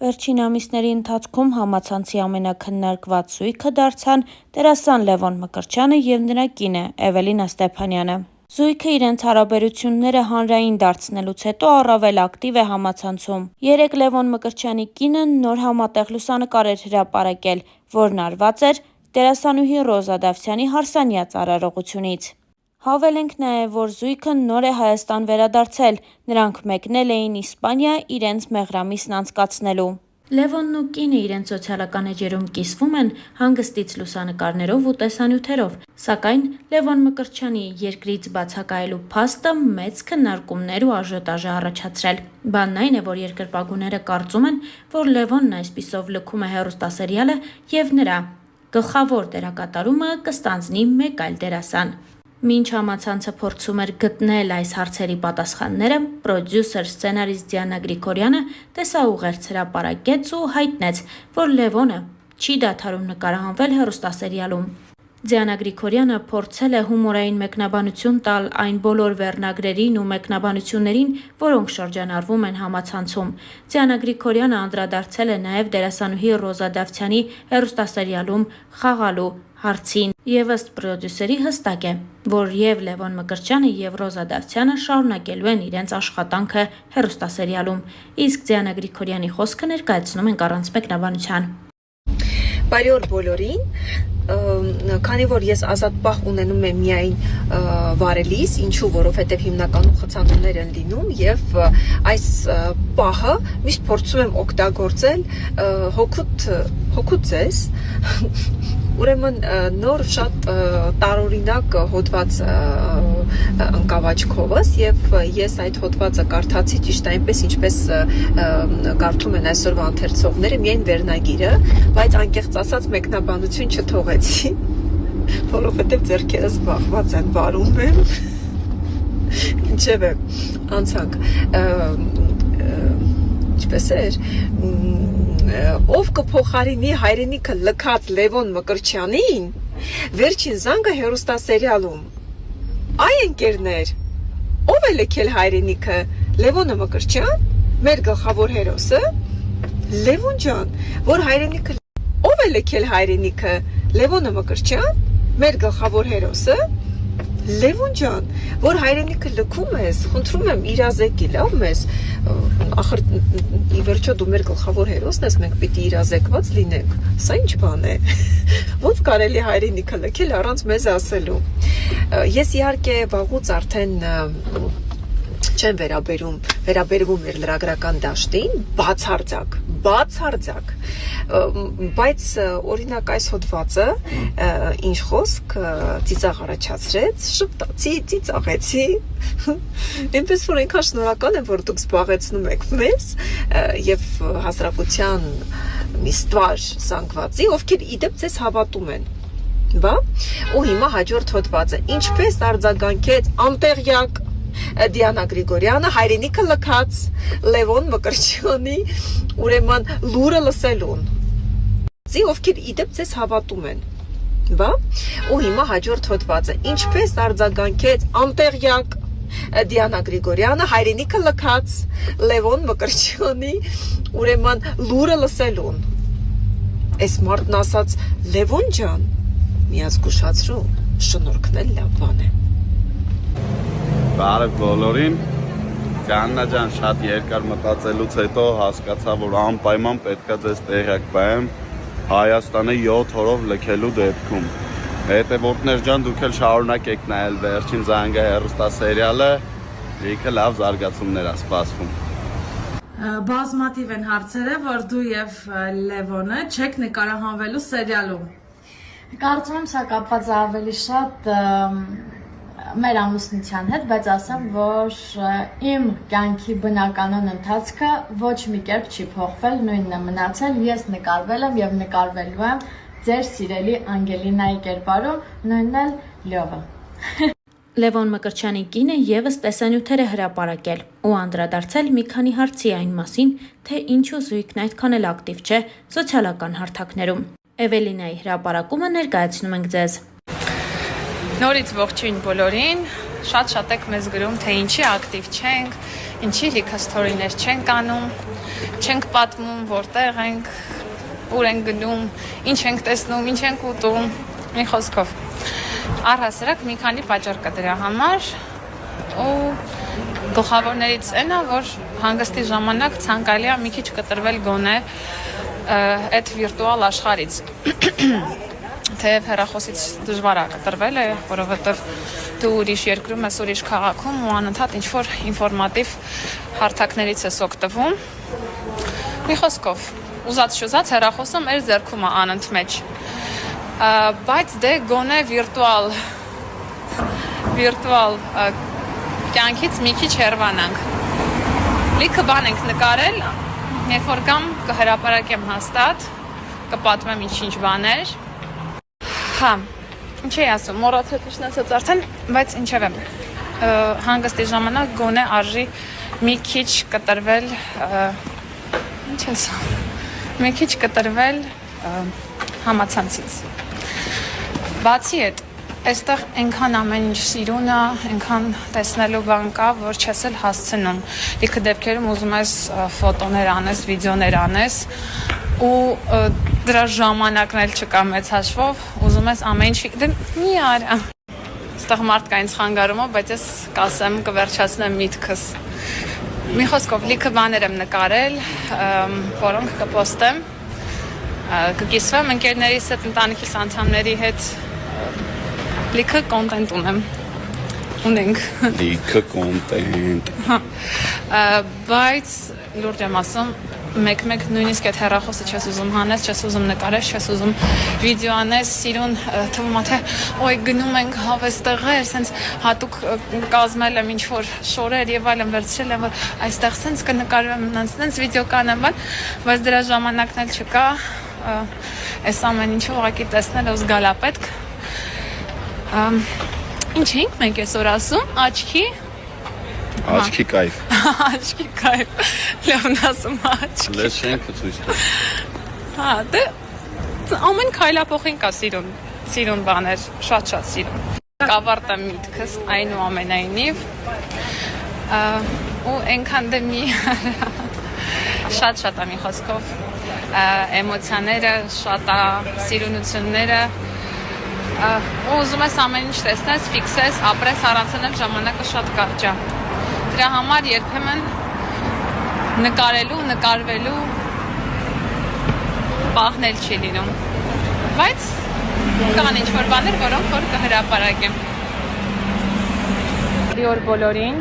Վերջին ամիսների ընթացքում համացանցի ամենաքննարկված զույգը դարձան դերասան Լևոն Մկրտչյանը և նրա կինը Էվելինա Ստեփանյանը։ Զույգը իրենց հարաբերությունները հանրային դարձնելուց հետո առավել ակտիվ է համացանցում։ Երեկ Լևոն Մկրտչյանի կինը նոր համատեղ լուսանկար էր հրապարակել, որն արված էր դերասանուհի Ռոզա Դավթյանի հարսանյաց արարողությունից։ Հավելենք նաև, որ զույգը նոր է Հայաստան վերադարձել, նրանք մեկնել էին Իսպանիա իրենց մեղրամիսն անցկացնելու։ Լևոնն ու կինը իրենց սոցիալական էջերում կիսվում են հանգստից լուսանկարներով ու տեսանյութերով, սակայն Լևոն Մկրտչյանի երկրից բացակայելու փաստը մեծ քննարկումներ ու աժիոտաժ է առաջացրել։ Բանն այն է, որ երկրպագուները կարծում են, որ Լևոնն այսպիսով լքում է հեռուստասերիալը և նրա գլխավոր դերակատարումը կստանձնի մեկ այլ դերասան։ Մինչ համացանցը փորձում էր գտնել այս հարցերի պատասխանները, պրոդյուսեր, սցենարիստ Դիանա Գրիգորյանը տեսաուղերձ հրապարակեց ու հայտնեց, որ Լևոնը չի դադարում նկարահանվել հեռուստասերիալում։ Դիանա Գրիգորյանը փորձել է հումորային մեկնաբանություն տալ այն բոլոր վերնագրերին ու մեկնաբանություններին, որոնք շրջանառվում են համացանցում։ Դիանա Գրիգորյանը անդրադարձել է նաև դերասանուհի Ռոզա Դավթյանի հեռուստասերիալում խաղալու հարցին և ըստ պրոդյուսերի հստակ է, որ և Լևոն Մկրտչյանը և Ռոզա Դավթյանը շարունակելու են իրենց աշխատանքը հեռուստասերիալում, իսկ Դիանա Գրիգորյանի խոսքը ներկայացնում ենք առանց մեկնաբանության։ Բարի օր բոլորին, քանի որ ես ազատ պահ ունենում եմ միայն վարելիս, ինչու, որովհետև հիմնականում խցանումներ են լինում և այս պահը միշտ փորձում եմ օգտագործել հօգուտ ձեզ, ուրեմն նոր շատ տարօրինակ հոդված ընկավ աչքովս և ես այդ հոդվածը կարդացի ճիշտ այնպես, ինչպես կարդում են այսօրվա ընթերցողները, միայն վերնագիրը, բայց անկեղծ ասած մեկնաբանություն չթողեցի, որովհետև ձեռքերս բախված են, վարում եմ, ինչև է, անցանք, ինչպես էր, ով կփոխարինի հայրենիքը լքած Լևոն Մկրտչյանին, վերջին զանգը հեռուստասերիալում։ Այ ընկերներ, ով է լքել հայրենիքը Լևոնը Մկրտչյան, մեր գլխավոր հերոսը, Լևոն ջան, որ հայրենիքը ով է լքել հայրենիքը Լևոնը Մկրտչյան, մեր գլխավոր հերոսը, Լևոն ջան, որ հայրենիքը լքում ես, խնդրում եմ իրազեկի, լավ մեզ, ախր ի վերջո դու մեր գլխավոր հերոսն ես, մենք պիտի իրազեկված լինենք, սա ինչ բան է, ոնց կարելի հայրենիքը լքել առանց մեզ ասելու։ Ես իհարկե վաղուց արդեն չեմ վերաբերվում էր լրագրական դաշտին, բացարձակ, բայց օրինակ այս հոդվածը ինչ խոսք ծիծաղ առաջացրեց, շփտացի, ծիծաղեցի, այնպես որ այնքան շնորհակալ եմ, որ դուք զբաղեցնում եք մեզ և հասարակության մի ստվար զանգվածի, ովքեր իդեպ ձեզ հավատում են, բա, ու հիմա հաջորդ հոդվածը, ինչպես արձագանքեց անտեղյակ Դիանա Գրիգորյանը հայրենիքը լքած Լևոն Մկրտչյանի ուրեմն լուրը լսելուն, ովքեր իդեպ ձեզ հավատում են, բա, ու հիմա հաջորդ հոդվածը, ինչպես արձագանքեց անտեղյակ Դիանա Գրիգորյանը հայրենիքը լքած Լևոն Մկրտչյանի ուրեմն լուրը լսելուն, այս մարդն ասաց Լևոն ջան, միազգուշացրու, շնորհքն էլ լավ բան է։ Բարև բոլորին, Կաննա ջան, շատ երկար մտածելուց հետո հասկացա, որ անպայման պետքա ձեզ տեղյակ բայեմ Հայաստանը 7 օրով լքելու դեպքում։ Հետևորդներ ջան, դուք էլ շարունակեք նայել վերջին զանգը հեռուստասերիալը, լիքը լավ զարգացումներ է սպասվում։ Բազմաթիվ են հարցերը, որ դու և Լևոնը չեք նկարահանվելու սերիալում։ Կարծում եմ սա կապված ավելի շատ մեր ամուսնության հետ, բայց ասեմ, որ իմ կյանքի բնականon ընթացքը ոչ մի կերպ չի փոխվել, նույնն է մնացել, ես նկարվել եմ և նկարվելու եմ ձեր սիրելի Անգելինայի կերպարով, նույնն էլ Լյովը։ Լևոն Մկրտչյանի կինը ևս տեսանյութեր է հրապարակել ու անդրադարձել մի քանի հարցի այն մասին, թե ինչու զույգն այդքան էլ ակտիվ չէ սոցիալական հարթակներում։ Էվելինայի հրապարակումը ներկայացնում ենք ձեզ։ Նորից ողջույն բոլորին, շատ եք մեզ գրում, թե ինչի ակտիվ չենք, ինչի լիքը ստորիներ չենք անում, չենք պատմում, որտեղ ենք, ուր ենք գնում, ինչ ենք տեսնում, ինչ ենք ուտում, մի խոսքով։ Առհասարակ մի քանի պատճառ կա դրա համար ու գլխավորներից այնա, որ հանգստի ժամանակ ցանկալի է մի քիչ կտրվել գոնե այդ վիրտուալ աշխարհից։ Թեև հեռախոսից դժվար է կտրվել է, որովհետև դու ուրիշ երկրում ես, ուրիշ քաղաքում ու անընդհատ ինչ-որ ինֆորմատիվ հարթակներից ես օգտվում։ Մի խոսքով, ուզած-շուզած հեռախոսը մեր ձեռքում է անընդմեջ։ Բայց դե գոնե վիրտուալ կյանքից մի քիչ հեռվանանք։ Լիքը բան ենք նկարել, երբ որ կամ կհրապարակեմ հաստատ, կպատմեմ ինչ-ինչ բաներ։ Հա, ինչ էի ասում, մոռացա թշնացած արդեն, բայց ինչև եմ, հանգստի ժամանակ գոնե արժի մի քիչ կտրվել, ինչ ես, մի քիչ կտրվել համացանցից։ Բացի այդ, այստեղ այնքան ամեն ինչ սիրուն է, այնքան տեսնելու բան կա, որ չես էլ հասցնում։ Լիքը դեպքերում ուզում ես ֆոտոներ անես, վիդեոներ անես ու դրա ժամանակն էլ չկա մեծ հաշվով, ուզում ես ամեն ինչ դե մի արա։ Այստեղ մարդ կա ինձ խանգարում է, բայց ես կասեմ, կվերջացնեմ միտքս։ Մի խոսքով լիքը բաներ եմ նկարել, որոնք կպոստեմ, կկիսվեմ ընկերներիս հետ, ընտանիքիս անդամների հետ, լիքը կոնտենտ ունենք։ Լիքը կոնտենտ։ Բայց լուրջ եմ ասում, մեկ-մեկ նույնիսկ այդ հեռախոսը չես ուզում հանես, չես ուզում նկարես, չես ուզում վիդեո անես, սիրուն թվում է թե ոյ գնում ենք հավեստեղեր, սենց հատուկ կազմել եմ ինչ-որ շորեր եւ այլն վերցրել եմ, որ այստեղ սենց կնկարվեմ, սենց վիդեո կանեմ, բայց դրա ժամանակն էլ չկա, այս ամեն ինչը ուղղակի տեսնել ու զգալ է պետք։ Ինչ ենք մենք այսօր ասում, Աչքի կայֆ։ Աչքի կայֆ, լավն ասում աչքի։ Լես շենքը ցույց տա։ Հա, դե ամեն քայլափոխին կա սիրուն բաներ, շատ սիրուն։ Կավարտեմ միտքս այնուամենայնիվ ու այնքան դե մի շատ է մի խոսքով էմոցիաները, շատ է սիրունությունները ու ուզում ես ամեն ինչ տեսնես, ֆիքսես, ապրես, առանցն էլ ժամանակը շատ կարճ է։ Դրա համար երբեմն նկարելու, նկարվելու պահն էլ չի լինում։ Բայց կան ինչ-որ բաներ, որոնք որ կհրապարակեմ։ Բարի օր բոլորին,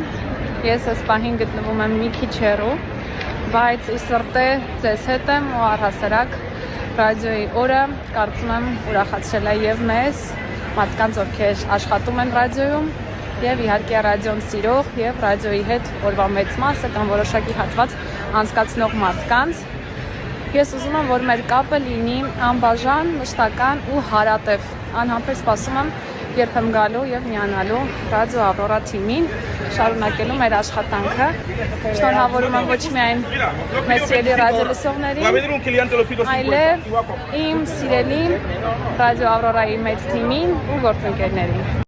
ես այս պահին գտնվում եմ մի քիչ հեռու, բայց ի սրտե ձեզ հետ եմ ու առհասարակ ռադիոյի օրը կարծում եմ ուրախացրել է եւ մեզ, մարդկանց, ովքեր աշխատում են ռադիոյում, եւ իհարկե ռադիոն սիրող եւ ռադիոյի հետ օրվա մեծ մասը կամ որոշակի հատված անցկացնող մարդկանց։ Ես ուզում եմ, որ մեր կապը լինի անբաժան, մշտական ու հարատև։ Անհամբեր սպասում եմ, երբ եմ գալու եւ միանալու ռադիո Ավրորա թիմին, շարունակելու մեր աշխատանքը։ Շնորհավորում եմ ոչ միայն մեր սիրելի ռադիոլսողներին, այլև իմ սիրելի ռադիո Ավրորայի մեծ թիմին ու գործընկերներին։